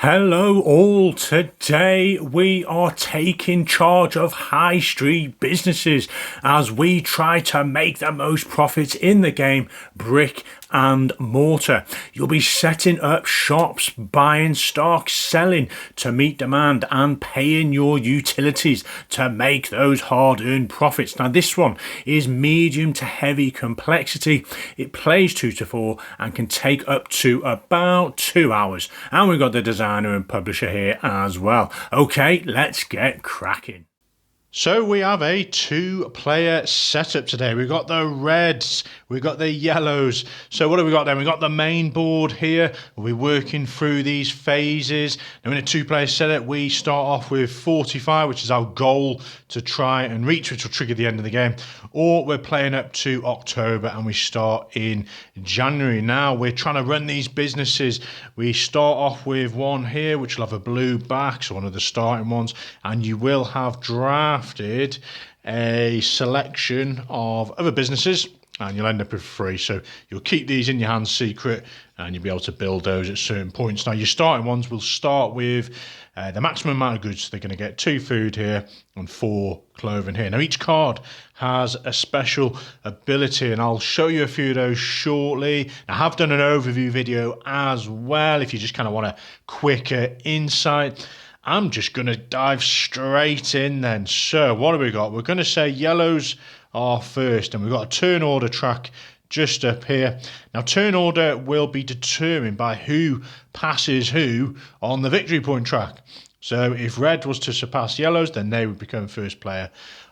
Hello all, today we are taking charge of high street businesses as we try to make the most profits in the game brick and mortar. You'll be setting up shops, buying stock, selling to meet demand and paying your utilities to make those hard-earned profits. Now this one is medium to heavy complexity. It plays 2 to 4 and can take up to about 2 hours. And we've got the designer and publisher here as well. Okay, let's get cracking. So we have a 2-player setup today. We've got the reds, we've got the yellows. So what have we got then? We've got the main board here. We'll be working through these phases. Now in a 2-player setup, we start off with 45, which is our goal to try and reach, which will trigger the end of the game. Or we're playing up to October and we start in January. Now we're trying to run these businesses. We start off with one here, which will have a blue back, so one of the starting ones. And you will have drafted a selection of other businesses and you'll end up with 3. So you'll keep these in your hand secret and you'll be able to build those at certain points. Now your starting ones will start with the maximum amount of goods. They're going to get 2 food here and 4 clothing here. Now each card has a special ability and I'll show you a few of those shortly. I have done an overview video as well if you just kind of want a quicker insight. I'm just going to dive straight in then. So what have we got? We're going to say yellows are first and we've got a turn order track just up here. Now turn order will be determined by who passes who on the victory point track. So if red was to surpass yellows, then they would become first player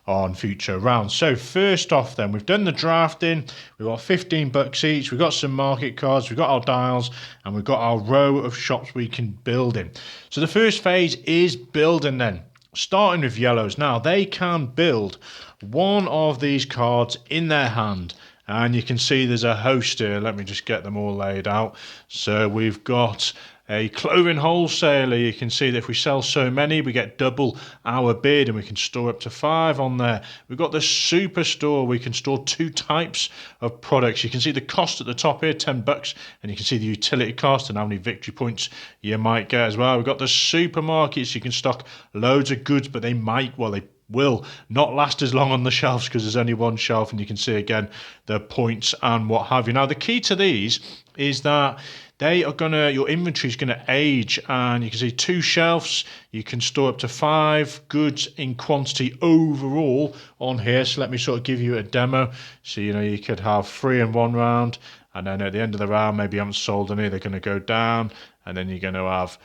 on future rounds. So first off then, we've done the drafting. We've got $15 each. We've got some market cards. We've got our dials and we've got our row of shops we can build in. So the first phase is building then. Starting with yellows. Now they can build one of these cards in their hand. And you can see there's a host here. Let me just get them all laid out. So we've got a clothing wholesaler. You can see that if we sell so many, we get double our bid and we can store up to 5 on there. We've got the superstore. We can store 2 types of products. You can see the cost at the top here, $10, and you can see the utility cost and how many victory points you might get as well. We've got the supermarkets. You can stock loads of goods, but they will not last as long on the shelves because there's only one shelf, and you can see again the points and what have you. Now the key to these is that your inventory is gonna age, and you can see 2 shelves. You can store up to 5 goods in quantity overall on here. So let me sort of give you a demo. So you could have 3 in one round, and then at the end of the round, maybe you haven't sold any, they're gonna go down, and then you're gonna have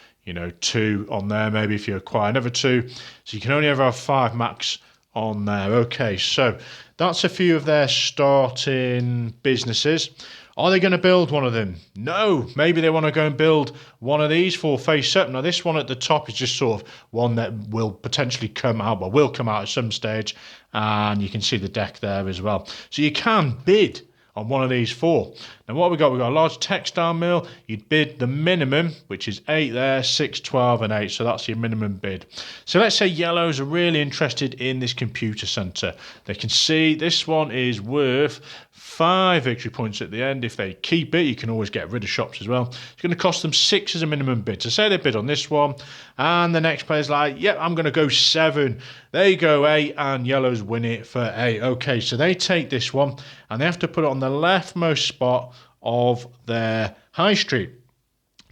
2 on there, maybe if you acquire another 2. So you can only ever have 5 max on there. Okay, so that's a few of their starting businesses. Are they going to build one of them? No, maybe they want to go and build one of these for face up. Now this one at the top is just sort of one that will potentially come out, but will come out at some stage, and you can see the deck there as well. So you can bid on one of these 4. Now what we got? We've got a large textile mill. You'd bid the minimum, which is 8 there, 6, 12 and 8. So that's your minimum bid. So let's say yellows are really interested in this computer center. They can see this one is worth 5 victory points at the end. If they keep it, you can always get rid of shops as well. It's going to cost them 6 as a minimum bid. So say they bid on this one and the next player's like, yep, I'm going to go 7. They go 8 and yellows win it for 8. Okay, so they take this one and they have to put it on the leftmost spot of their high street.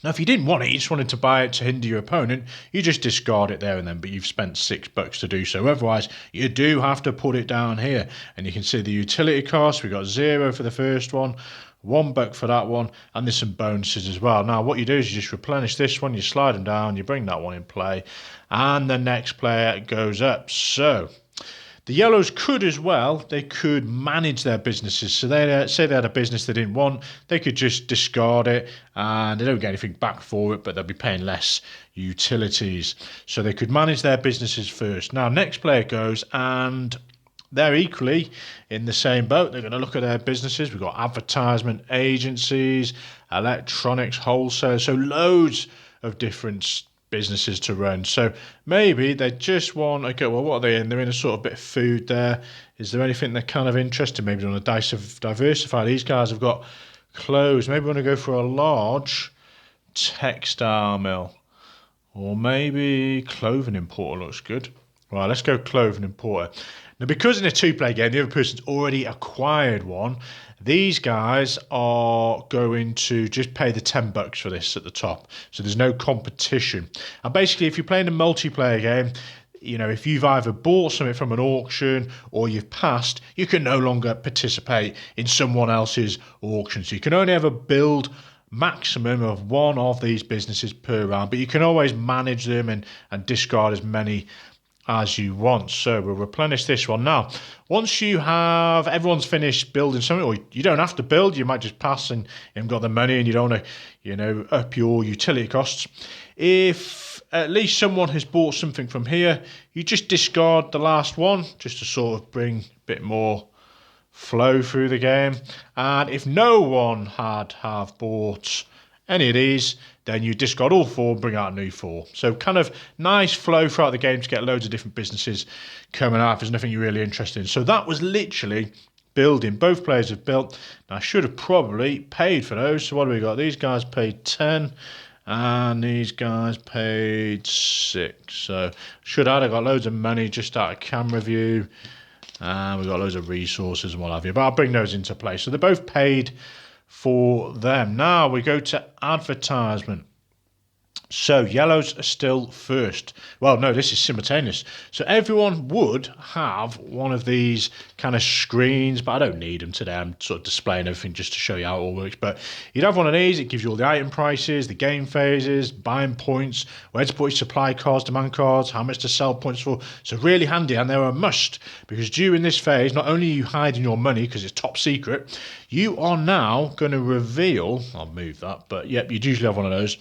Now, if you didn't want it, you just wanted to buy it to hinder your opponent, you just discard it there and then, but you've spent $6 to do so. Otherwise, you do have to put it down here. And you can see the utility cost. We got 0 for the first one, $1 for that one, and there's some bonuses as well. Now, what you do is you just replenish this one, you slide them down, you bring that one in play, and the next player goes up. So the yellows could as well, they could manage their businesses. So they say they had a business they didn't want, they could just discard it and they don't get anything back for it, but they'll be paying less utilities. So they could manage their businesses first. Now, next player goes and they're equally in the same boat. They're going to look at their businesses. We've got advertisement agencies, electronics, wholesale, so loads of different businesses to run. So maybe they just want, okay, well, what are they in? They're in a sort of bit of food there. Is there anything they're kind of interested? Maybe they want to diversify. These guys have got clothes. Maybe we want to go for a large textile mill. Or maybe clothing importer looks good. Right, let's go clothing importer. Now, because in a two-player game, the other person's already acquired one, these guys are going to just pay the $10 for this at the top. So there's no competition. And basically, if you're playing a multiplayer game, you know, if you've either bought something from an auction or you've passed, you can no longer participate in someone else's auction. So you can only ever build maximum of one of these businesses per round, but you can always manage them and discard as many as you want. So we'll replenish this one. Now, once you have everyone's finished building something, or you don't have to build, you might just pass and you haven't got the money and you don't want to, you know, up your utility costs. If at least someone has bought something from here, you just discard the last one just to sort of bring a bit more flow through the game. And if no one have bought any of these, then you discard all four and bring out a new four. So kind of nice flow throughout the game to get loads of different businesses coming out if there's nothing you're really interested in. So that was literally building. Both players have built. Now, I should have probably paid for those. So what do we got? These guys paid 10 and these guys paid 6. So should add, I got loads of money just out of camera view. And we've got loads of resources and what have you. But I'll bring those into play. So they're both paid for them. Now we go to advertisement. So yellows are still first. Well, no, this is simultaneous. So everyone would have one of these kind of screens, but I don't need them today. I'm sort of displaying everything just to show you how it all works. But you'd have one of these. It gives you all the item prices, the game phases, buying points, where to put your supply cards, demand cards, how much to sell points for. So really handy, and they're a must, because during this phase, not only are you hiding your money because it's top secret, you are now going to reveal, I'll move that, but yep, you'd usually have one of those.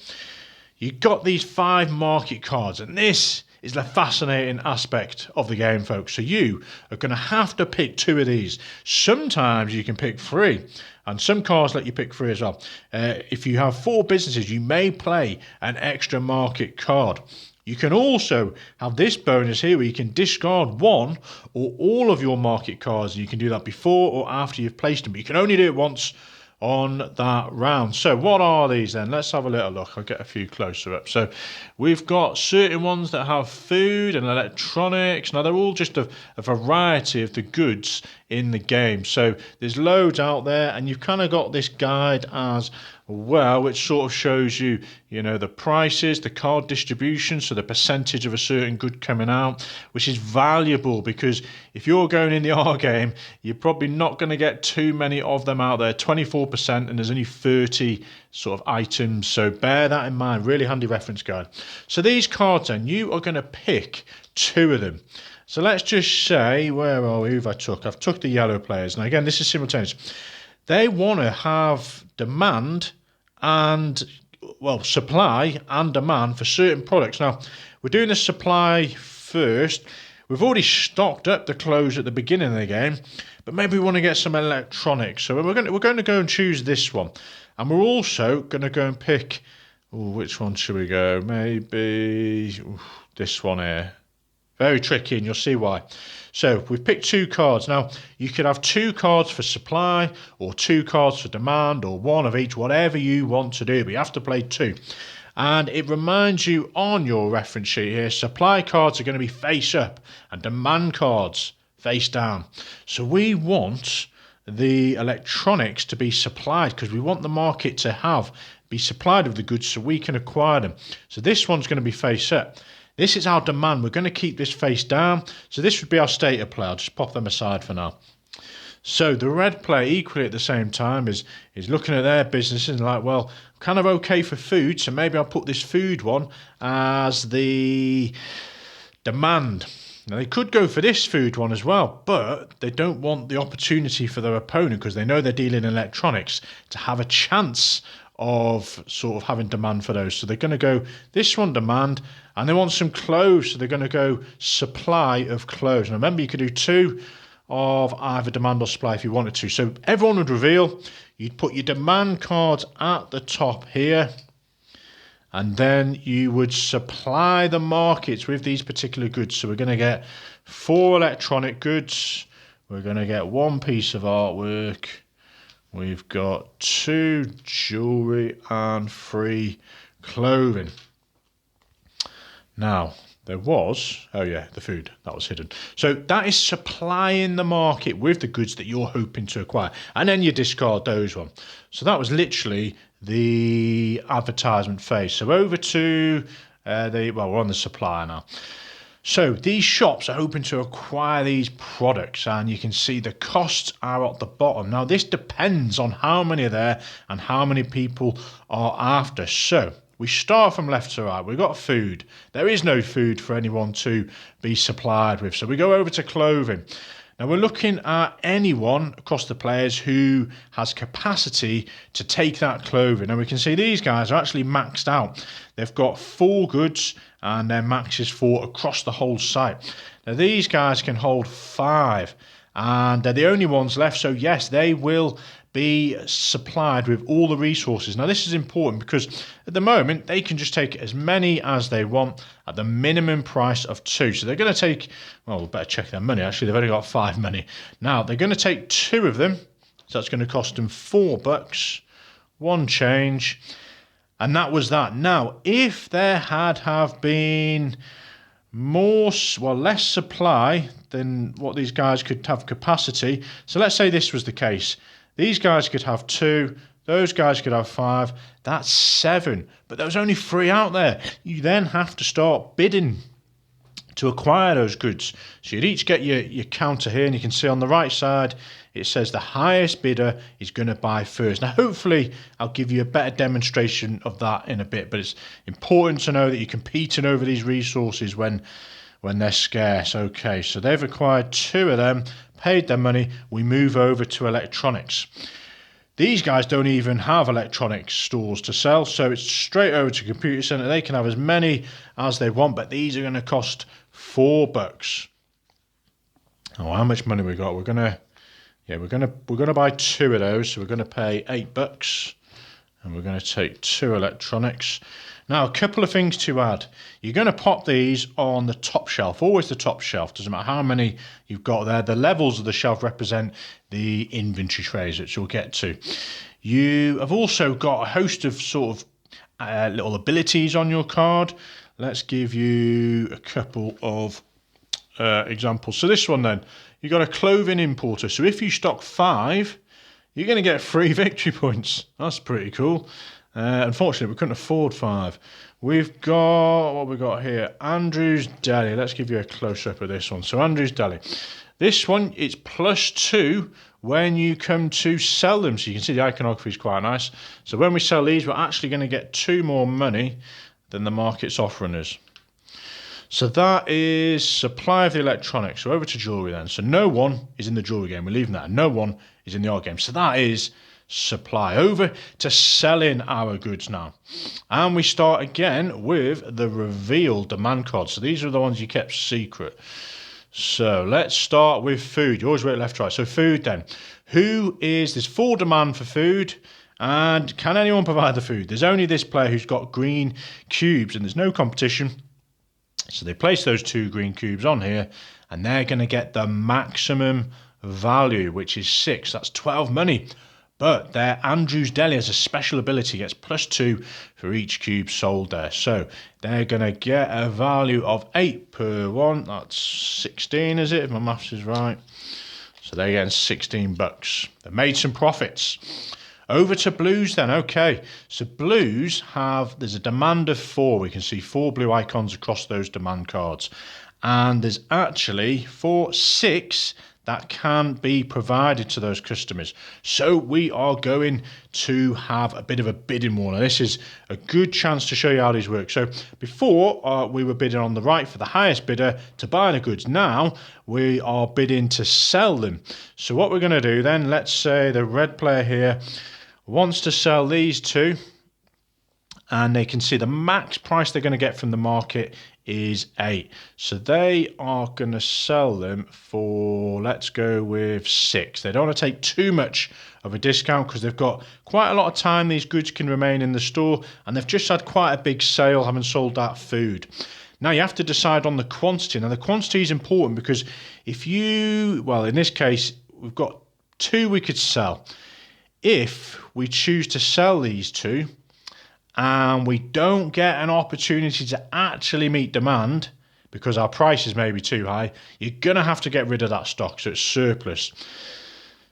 You've got these 5 market cards, and this is the fascinating aspect of the game, folks. So you are going to have to pick 2 of these. Sometimes you can pick 3, and some cards let you pick 3 as well. If you have 4 businesses, you may play an extra market card. You can also have this bonus here where you can discard 1 or all of your market cards, and you can do that before or after you've placed them. But you can only do it once on that round. So what are these then? Let's have a little look. I'll get a few closer up. So we've got certain ones that have food and electronics. Now they're all just a variety of the goods in the game. So there's loads out there, and you've kind of got this guide as well, which sort of shows you, you know, the prices, the card distribution, so the percentage of a certain good coming out, which is valuable because if you're going in the R game, you're probably not going to get too many of them out there. 24%, and there's only 30 sort of items, so bear that in mind. Really handy reference guide. So these cards then, you are going to pick 2 of them. So let's just say, where are we? Who have I took? I've took the yellow players. Now again, this is simultaneous. They want to have demand and, well, supply and demand for certain products. Now, we're doing the supply first. We've already stocked up the clothes at the beginning of the game, but maybe we want to get some electronics. So we're going to go and choose this one. And we're also going to go and pick, which one should we go? Maybe this one here. Very tricky, and you'll see why. So we've picked 2 cards. Now, you could have 2 cards for supply or 2 cards for demand or 1 of each, whatever you want to do, but you have to play 2. And it reminds you on your reference sheet here, supply cards are going to be face up and demand cards face down. So we want the electronics to be supplied because we want the market to be supplied with the goods so we can acquire them. So this one's going to be face up. This is our demand. We're going to keep this face down. So this would be our state of play. I'll just pop them aside for now. So the red player equally at the same time is looking at their businesses and like, well, I'm kind of okay for food, so maybe I'll put this food one as the demand. Now they could go for this food one as well, but they don't want the opportunity for their opponent because they know they're dealing in electronics to have a chance of sort of having demand for those. So they're going to go this one demand, and they want some clothes, so they're going to go supply of clothes. Now remember, you could do 2 of either demand or supply if you wanted to. So everyone would reveal, you'd put your demand cards at the top here, and then you would supply the markets with these particular goods. So we're going to get 4 electronic goods, we're going to get 1 piece of artwork, we've got 2 jewellery and 3 clothing. Now, there was, oh yeah, the food, that was hidden. So that is supplying the market with the goods that you're hoping to acquire. And then you discard those ones. So that was literally the advertisement phase. So over to we're on the supplier now. So these shops are hoping to acquire these products, and you can see the costs are at the bottom. Now this depends on how many are there and how many people are after. So we start from left to right. We've got food. There is no food for anyone to be supplied with. So we go over to clothing. Now we're looking at anyone across the players who has capacity to take that clothing. And we can see these guys are actually maxed out. They've got 4 goods and their max is 4 across the whole site. Now these guys can hold 5 and they're the only ones left. So yes, they will be supplied with all the resources. Now this is important because at the moment they can just take as many as they want at the minimum price of 2. So they're going to take, well, we better check their money. Actually, they've only got 5 money. Now they're going to take 2 of them. So that's going to cost them $4, 1 change. And that was that. Now, if there have been less supply than what these guys could have capacity. So let's say this was the case. These guys could have 2, those guys could have 5, that's 7. But there was only 3 out there. You then have to start bidding to acquire those goods. So you'd each get your counter here, and you can see on the right side, it says the highest bidder is going to buy first. Now, hopefully, I'll give you a better demonstration of that in a bit, but it's important to know that you're competing over these resources when they're scarce. Okay, so they've acquired 2 of them, paid their money. We move over to electronics. These guys don't even have electronics stores to sell, so it's straight over to computer center. They can have as many as they want, but these are going to cost $4. Oh, how much money we got? We're gonna buy 2 of those, so we're gonna pay $8, and we're gonna take 2 electronics. Now, a couple of things to add. You're going to pop these on the top shelf, always the top shelf. Doesn't matter how many you've got there. The levels of the shelf represent the inventory trays, which we'll get to. You have also got a host of sort of little abilities on your card. Let's give you a couple of examples. So this one then, you've got a clothing importer. So if you stock 5, you're going to get 3 victory points. That's pretty cool. Unfortunately, we couldn't afford 5. We've got, what we got here? Andrew's Deli. Let's give you a close-up of this one. So Andrew's Deli. This one, it's +2 when you come to sell them. So you can see the iconography is quite nice. So when we sell these, we're actually going to get 2 more money than the market's offering us. So that is supply of the electronics. So over to jewellery then. So no one is in the jewellery game. We're leaving that. No one is in the art game. So that is supply. Over to selling our goods now, and we start again with the reveal demand cards. So these are the ones you kept secret. So let's start with food. You always work left to right. So food then, there's 4 demand for food, and can anyone provide the food? There's only this player who's got green cubes, and there's no competition. So they place those 2 green cubes on here, and they're going to get the maximum value, which is 6. That's 12 money. But their Andrew's Deli has a special ability, gets +2 for each cube sold there. So they're going to get a value of 8 per one. That's 16, is it, if my maths is right? So they're getting $16. They've made some profits. Over to blues then. Okay, so blues there's a demand of 4. We can see 4 blue icons across those demand cards. And there's actually 6 that can be provided to those customers. So we are going to have a bit of a bidding war. Now this is a good chance to show you how these work. So before we were bidding on the right for the highest bidder to buy the goods. Now we are bidding to sell them. So what we're going to do then, let's say the red player here wants to sell these 2, and they can see the max price they're going to get from the market is 8. So they are going to sell them for, let's go with 6. They don't want to take too much of a discount because they've got quite a lot of time these goods can remain in the store, and they've just had quite a big sale having sold that food. Now you have to decide on the quantity. Now the quantity is important because in this case, we've got 2 we could sell. If we choose to sell these 2, and we don't get an opportunity to actually meet demand because our prices may be too high, you're going to have to get rid of that stock, so it's surplus.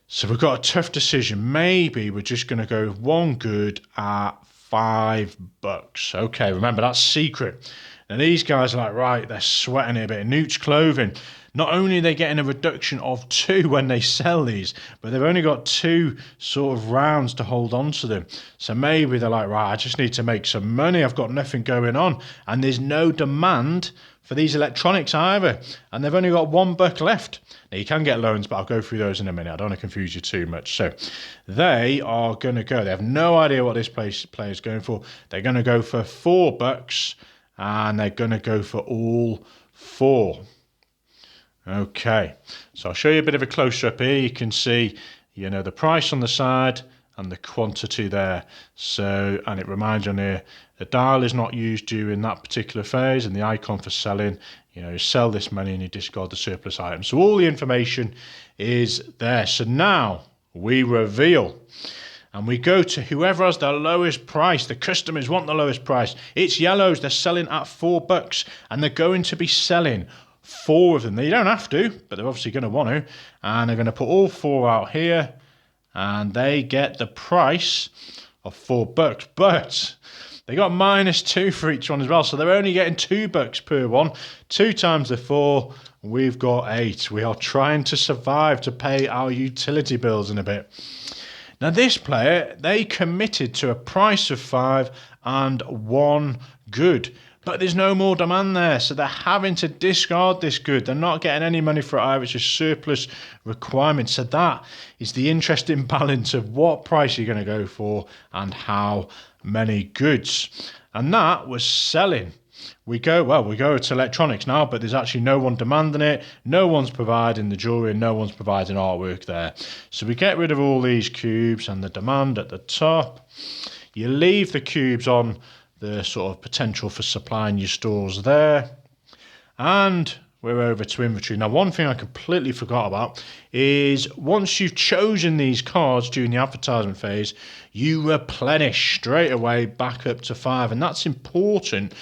So we've got a tough decision. Maybe we're just going to go one good at $5. Okay, remember that's secret. Now these guys are like, right, they're sweating it a bit. Newt's Clothing, not only are they getting a reduction of 2 when they sell these, but they've only got 2 sort of rounds to hold on to them. So maybe they're like, right, I just need to make some money. I've got nothing going on. And there's no demand for these electronics either. And they've only got $1 left. Now you can get loans, but I'll go through those in a minute. I don't want to confuse you too much. So they are going to go. They have no idea what this player is going for. They're going to go for $4, and they're going to go for all 4. Okay, so I'll show you a bit of a close-up here. You can see, the price on the side and the quantity there. So, and it reminds you on here, the dial is not used during that particular phase, and the icon for selling, you sell this many and you discard the surplus item. So all the information is there. So now we reveal, and we go to whoever has the lowest price. The customers want the lowest price. It's yellows. They're selling at $4, and they're going to be selling 4 of them. You don't have to, but they're obviously going to want to, and they're going to put all 4 out here, and they get the price of $4. But they got -2 for each one as well, so they're only getting $2 per one. 2 times the 4, we've got 8. We are trying to survive to pay our utility bills in a bit. Now this player, they committed to a price of 5 and 1 good. But there's no more demand there, so they're having to discard this good. They're not getting any money for it either. It's just surplus requirements. So that is the interesting balance of what price you're going to go for and how many goods. And that was selling. We go to electronics now, but there's actually no one demanding it. No one's providing the jewellery, and no one's providing artwork there. So we get rid of all these cubes and the demand at the top. You leave the cubes on the sort of potential for supplying your stores there. And we're over to inventory. Now, one thing I completely forgot about is once you've chosen these cards during the advertisement phase, you replenish straight away back up to 5. And that's important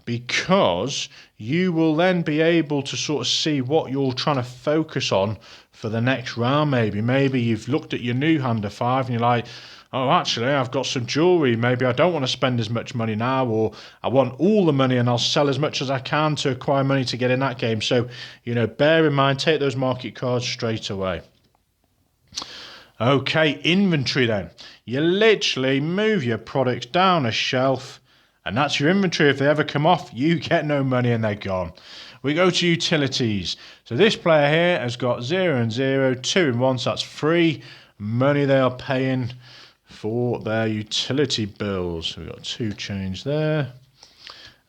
because you will then be able to sort of see what you're trying to focus on for the next round. Maybe you've looked at your new hand of 5 and you're like, oh, actually, I've got some jewellery. Maybe I don't want to spend as much money now, or I want all the money and I'll sell as much as I can to acquire money to get in that game. So, bear in mind, take those market cards straight away. Okay, inventory then. You literally move your products down a shelf, and that's your inventory. If they ever come off, you get no money and they're gone. We go to utilities. So this player here has got 0 and 0, 2 and 1, so that's free money they are paying for their utility bills. So we've got 2 change there.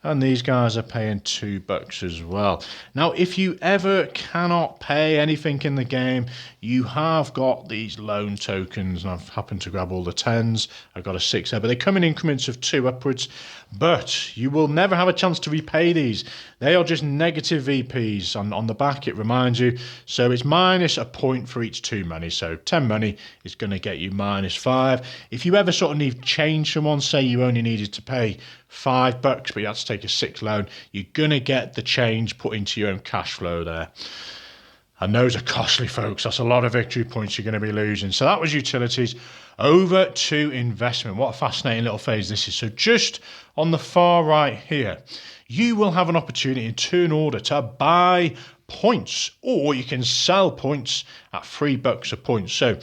And these guys are paying $2 as well. Now, if you ever cannot pay anything in the game, you have got these loan tokens. And I've happened to grab all the 10s. I've got a 6 there, but they come in increments of 2 upwards. But you will never have a chance to repay these. They are just negative VPs. On the back, it reminds you. So it's minus a point for each 2 money. So 10 money is going to get you -5. If you ever sort of need change from one, say you only needed to pay $5, but you had to take a 6 loan, you're going to get the change put into your own cash flow there. And those are costly, folks. That's a lot of victory points you're going to be losing. So that was utilities. Over to investment. What a fascinating little phase this is. So just on the far right here, you will have an opportunity in turn order to buy points, or you can sell points at $3 a point. So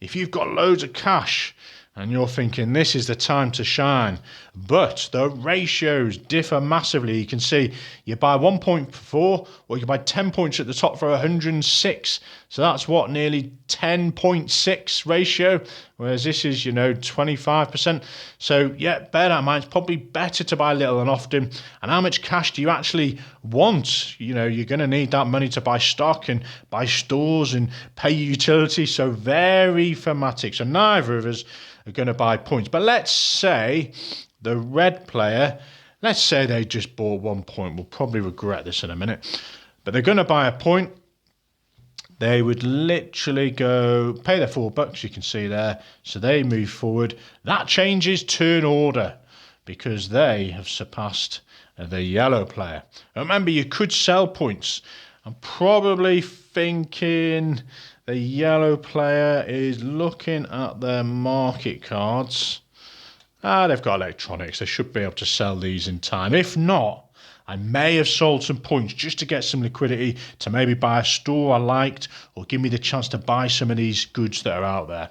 if you've got loads of cash and you're thinking this is the time to shine, but the ratios differ massively. You can see you buy 1 point for 4, or you can buy 10 points at the top for 106. So that's what, nearly 10.6 ratio, whereas this is, 25%. So yeah, bear that in mind. It's probably better to buy little and often. And how much cash do you actually want? You're going to need that money to buy stock and buy stores and pay your utilities. So very thematic. So neither of us are going to buy points. But let's say the red player, let's say they just bought 1 point. We'll probably regret this in a minute. But they're going to buy a point. They would literally go pay their $4, you can see there. So they move forward. That changes turn order. because they have surpassed the yellow player. Remember, you could sell points. I'm probably thinking the yellow player is looking at their market cards. They've got electronics. They should be able to sell these in time. If not, I may have sold some points just to get some liquidity to maybe buy a store I liked or give me the chance to buy some of these goods that are out there.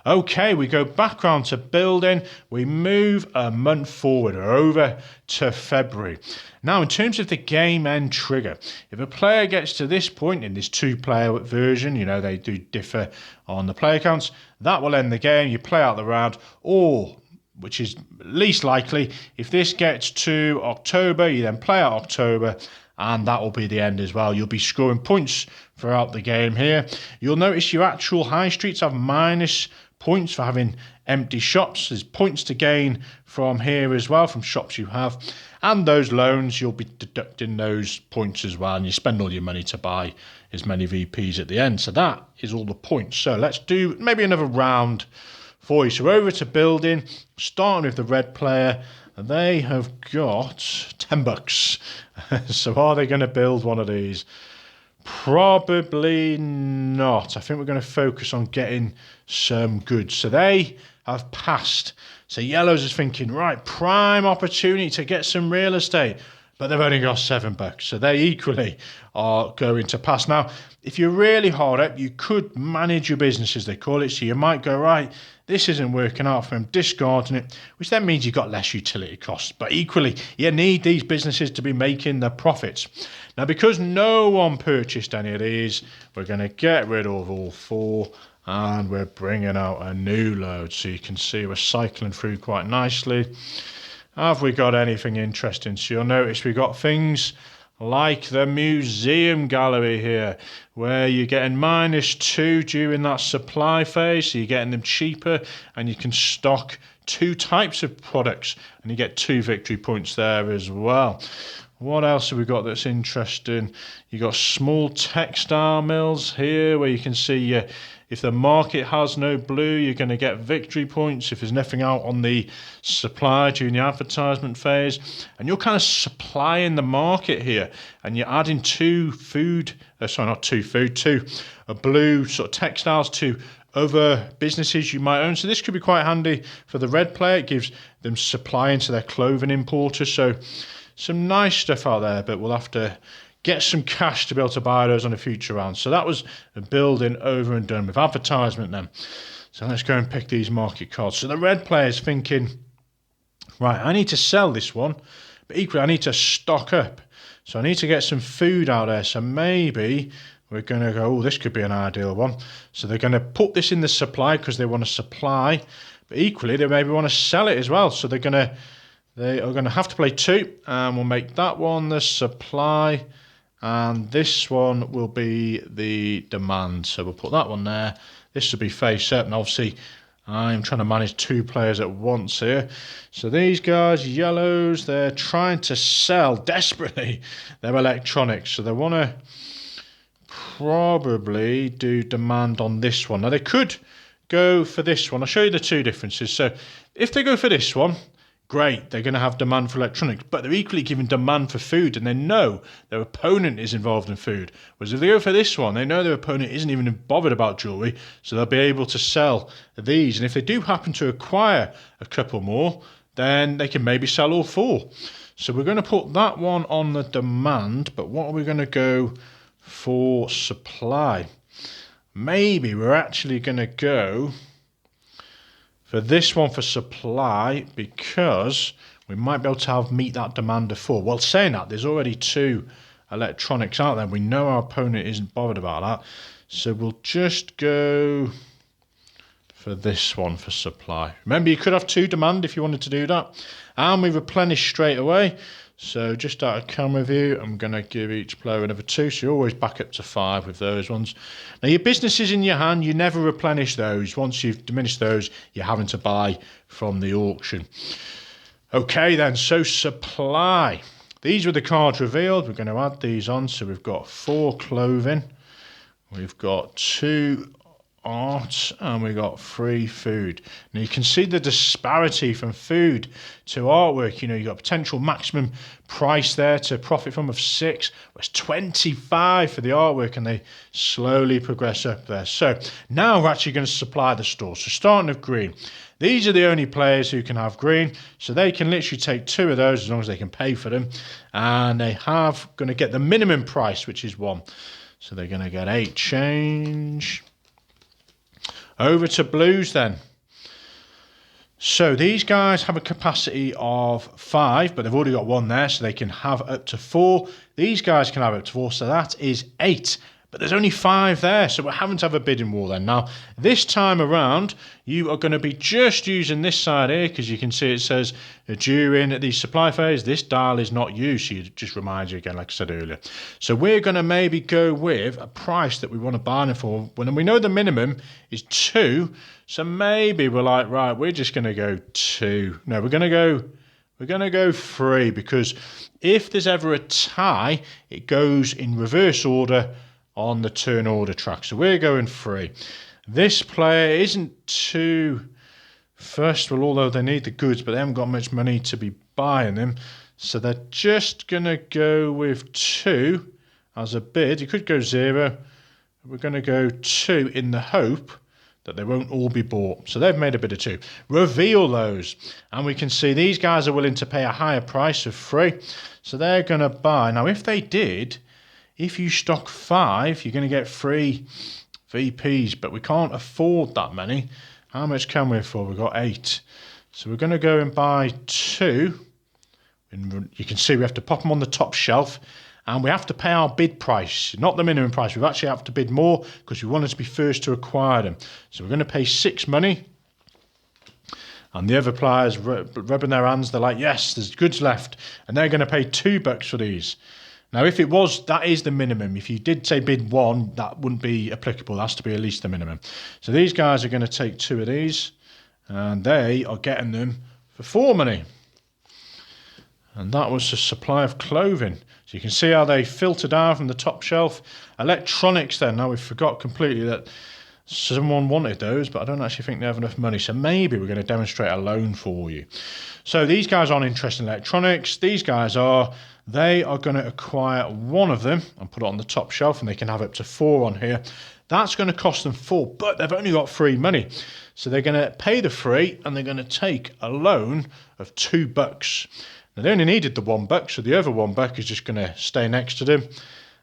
Okay, we go back round to building. We move a month forward or over to February. Now, in terms of the game end trigger, if a player gets to this point in this 2-player version, they do differ on the player counts, that will end the game. You play out the round, or which is least likely, if this gets to October, you then play out October, and that will be the end as well. You'll be scoring points throughout the game here. You'll notice your actual high streets have minus points for having empty shops. There's points to gain from here as well, from shops you have. And those loans, you'll be deducting those points as well, and you spend all your money to buy as many VPs at the end. So that is all the points. So let's do maybe another round for you. So over to building, starting with the red player. They have got $10. So are they going to build one of these? Probably not. I think we're going to focus on getting some goods. So they have passed. So yellows is thinking, right, prime opportunity to get some real estate. But they've only got $7. So they equally are going to pass. Now, if you're really hard up, you could manage your business, as they call it. So you might go, right, this isn't working out for them, discarding it, which then means you've got less utility costs. But equally, you need these businesses to be making their profits. Now, because no one purchased any of these, we're going to get rid of all 4, and we're bringing out a new load. So you can see we're cycling through quite nicely. Have we got anything interesting? So you'll notice we've got things like the museum gallery here, where you're getting -2 during that supply phase, so you're getting them cheaper, and you can stock 2 types of products, and you get 2 victory points there as well. What else have we got that's interesting? You got small textile mills here, where you can see if the market has no blue, you're going to get victory points if there's nothing out on the supply during the advertisement phase. And you're kind of supplying the market here, and you're adding 2 blue sort of textiles to other businesses you might own. So this could be quite handy for the red player. It gives them supply into their clothing importer. So some nice stuff out there, but we'll have to get some cash to be able to buy those on a future round. So that was a building over and done with advertisement then. So let's go and pick these market cards. So the red player's thinking, right, I need to sell this one, but equally I need to stock up. So I need to get some food out there. So maybe we're going to go, this could be an ideal one. So they're going to put this in the supply because they want to supply, but equally they maybe want to sell it as well. So they are going to have to play 2, and we'll make that one the supply, and this one will be the demand. So we'll put that one there. This will be face up, and obviously I'm trying to manage 2 players at once here. So these guys, yellows, they're trying to sell desperately their electronics. So they want to probably do demand on this one. Now they could go for this one. I'll show you the 2 differences. So if they go for this one, great, they're going to have demand for electronics, but they're equally giving demand for food, and they know their opponent is involved in food. Whereas if they go for this one, they know their opponent isn't even bothered about jewellery, so they'll be able to sell these. And if they do happen to acquire a couple more, then they can maybe sell all 4. So we're going to put that one on the demand, but what are we going to go for supply? Maybe we're actually going to go for this one for supply, because we might be able to meet that demand of 4. Well, saying that, there's already 2 electronics out there. We know our opponent isn't bothered about that. So we'll just go for this one for supply. Remember, you could have 2 demand if you wanted to do that. And we replenish straight away. So just out of camera view, I'm going to give each player another 2. So you're always back up to 5 with those ones. Now your business is in your hand. You never replenish those. Once you've diminished those, you're having to buy from the auction. Okay then, so supply. These were the cards revealed. We're going to add these on. So we've got 4 clothing. We've got 2 art, and we got free food. Now you can see the disparity from food to artwork. You know, you got potential maximum price there to profit from of 6, was 25 for the artwork, and they slowly progress up there. So now we're actually going to supply the store. So starting with green, these are the only players who can have green, so they can literally take 2 of those as long as they can pay for them, and they have going to get the minimum price, which is 1. So they're going to get 8 change. Over to blues then. So these guys have a capacity of 5, but they've already got 1 there, so they can have up to 4. These guys can have up to 4, so that is 8. But there's only 5 there, so we're having to have a bidding war then. Now, this time around, you are going to be just using this side here, because you can see it says during the supply phase, this dial is not used, so it just reminds you again, like I said earlier. So we're going to maybe go with a price that we want to buy them for, when we know the minimum is 2, so maybe we're like, right, we're just going to go 2. No, we're going to go 3, because if there's ever a tie, it goes in reverse order on the turn order track. So we're going 3. This player isn't too first, well, although they need the goods, but they haven't got much money to be buying them. So they're just going to go with 2 as a bid. You could go 0. We're going to go 2 in the hope that they won't all be bought. So they've made a bid of 2. Reveal those. And we can see these guys are willing to pay a higher price of 3. So they're going to buy. Now, if they did, if you stock 5, you're going to get 3 VPs, but we can't afford that many. How much can we afford? We've got 8. So we're going to go and buy 2. And you can see we have to pop them on the top shelf, and we have to pay our bid price, not the minimum price. We actually have to bid more because we wanted to be first to acquire them. So we're going to pay 6 money. And the other players rubbing their hands, they're like, yes, there's goods left. And they're going to pay $2 for these. Now, if it was, that is the minimum. If you did say bid 1, that wouldn't be applicable. That has to be at least the minimum. So these guys are going to take 2 of these, and they are getting them for 4 money. And that was the supply of clothing. So you can see how they filter down from the top shelf. Electronics then. Now, we forgot completely that someone wanted those, but I don't actually think they have enough money. So maybe we're going to demonstrate a loan for you. So these guys aren't interested in electronics. These guys are. They are going to acquire 1 of them and put it on the top shelf, and they can have up to 4 on here. That's going to cost them 4, but they've only got 3 money. So they're going to pay the 3, and they're going to take a loan of $2. Now, they only needed the $1, so the other $1 is just going to stay next to them,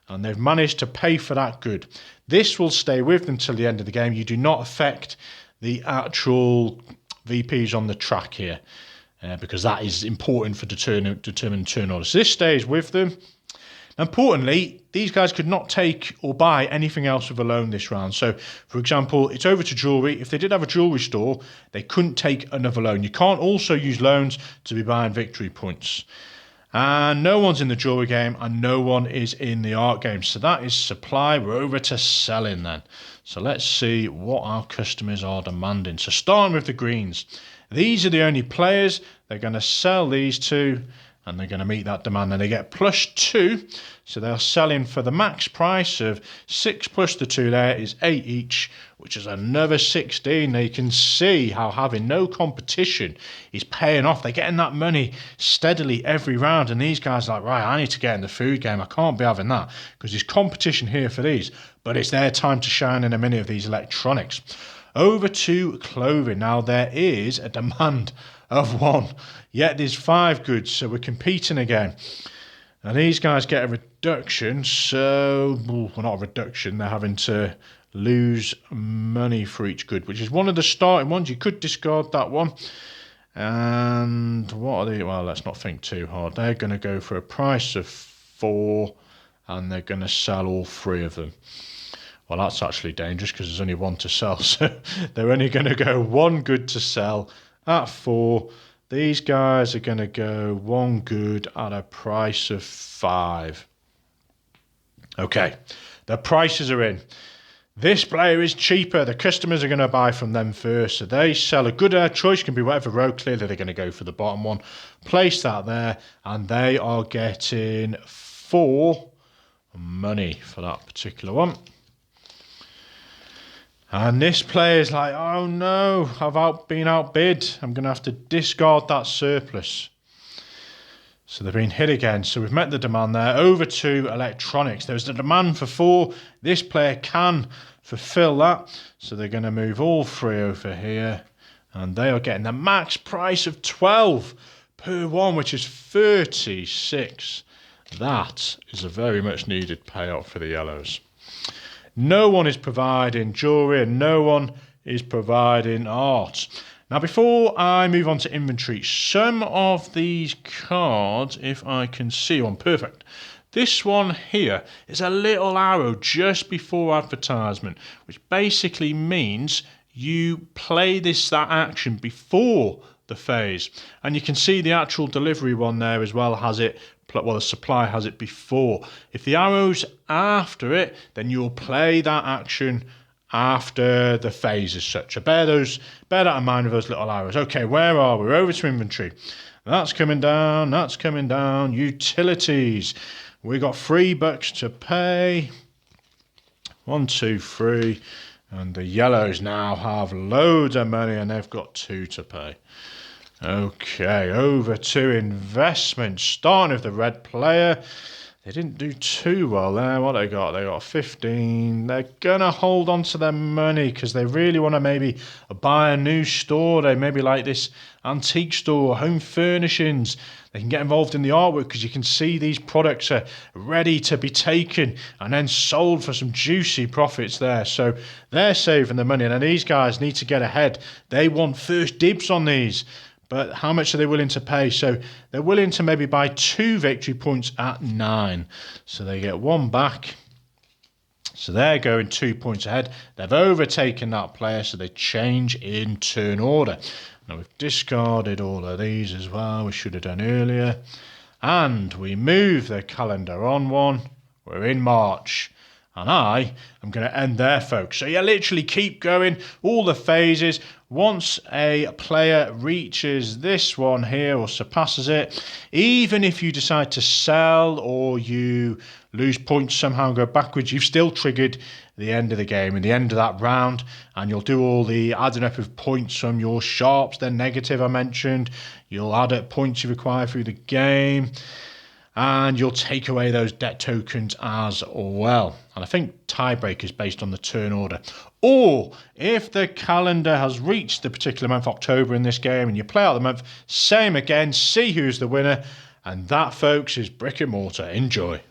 and they've managed to pay for that good. This will stay with them till the end of the game. You do not affect the actual VPs on the track here. Because that is important for determining turn order. So this stays with them. Importantly, these guys could not take or buy anything else with a loan this round. So, for example, it's over to jewellery. If they did have a jewellery store, they couldn't take another loan. You can't also use loans to be buying victory points. And no one's in the jewellery game, and no one is in the art game. So that is supply. We're over to selling then. So let's see what our customers are demanding. So starting with the greens. These are the only players. They're going to sell these 2, and they're going to meet that demand. And they get +2, so they're selling for the max price of 6 plus the 2 there is 8 each, which is another 16. Now you can see how having no competition is paying off. They're getting that money steadily every round, and these guys are like, right, I need to get in the food game. I can't be having that because there's competition here for these, but it's their time to shine in a minute of these electronics. Over to clothing. Now there is a demand of 1, yet there's 5 goods, so we're competing again. And these guys get a reduction, so, well, not a reduction, they're having to lose money for each good, which is one of the starting ones. You could discard that one. And what are they? Well, let's not think too hard. They're going to go for a price of 4, and they're going to sell all 3 of them. Well, that's actually dangerous because there's only 1 to sell. So they're only going to go 1 good to sell at 4. These guys are going to go 1 good at a price of 5. Okay, the prices are in. This player is cheaper. The customers are going to buy from them first. So they sell a good choice, can be whatever row. Clearly, they're going to go for the bottom one. Place that there, and they are getting 4 money for that particular one. And this player's like, oh no, I've been outbid. I'm going to have to discard that surplus. So they've been hit again. So we've met the demand there. Over to electronics. There's the demand for 4. This player can fulfill that. So they're going to move all 3 over here. And they are getting the max price of 12 per one, which is 36. That is a very much needed payout for the yellows. No one is providing jewellery and no one is providing art. Now, before I move on to inventory, some of these cards, if I can see one, perfect. This one here is a little arrow just before advertisement, which basically means you play that action before the phase. And you can see the actual delivery one there as well has it, well, the supply has it before. If the arrow's after it, then you'll play that action after the phase as such. So bear that in mind with those little arrows. Okay, where are we? We're over to inventory. That's coming down, that's coming down. Utilities. We got $3 to pay. 1, 2, 3. And the yellows now have loads of money and they've got 2 to pay. Okay, over to investment. Starting with the red player. They didn't do too well there. What they got? They got 15. They're going to hold on to their money because they really want to maybe buy a new store. They maybe like this antique store, home furnishings. They can get involved in the artwork because you can see these products are ready to be taken and then sold for some juicy profits there. So they're saving the money. And then these guys need to get ahead. They want first dibs on these. But how much are they willing to pay? So they're willing to maybe buy 2 victory points at 9. So they get 1 back. So they're going 2 points ahead. They've overtaken that player, so they change in turn order. Now we've discarded all of these as well. We should have done earlier. And we move the calendar on 1. We're in March. And I am going to end there, folks. So you literally keep going, all the phases. Once a player reaches this one here or surpasses it, even if you decide to sell or you lose points somehow and go backwards, you've still triggered the end of the game and the end of that round, and you'll do all the adding up of points from your sharps, then negative I mentioned. You'll add up points you require through the game. And you'll take away those debt tokens as well. And I think tiebreak is based on the turn order. Or if the calendar has reached the particular month, October in this game, and you play out the month, same again, see who's the winner. And that, folks, is Brick and Mortar. Enjoy.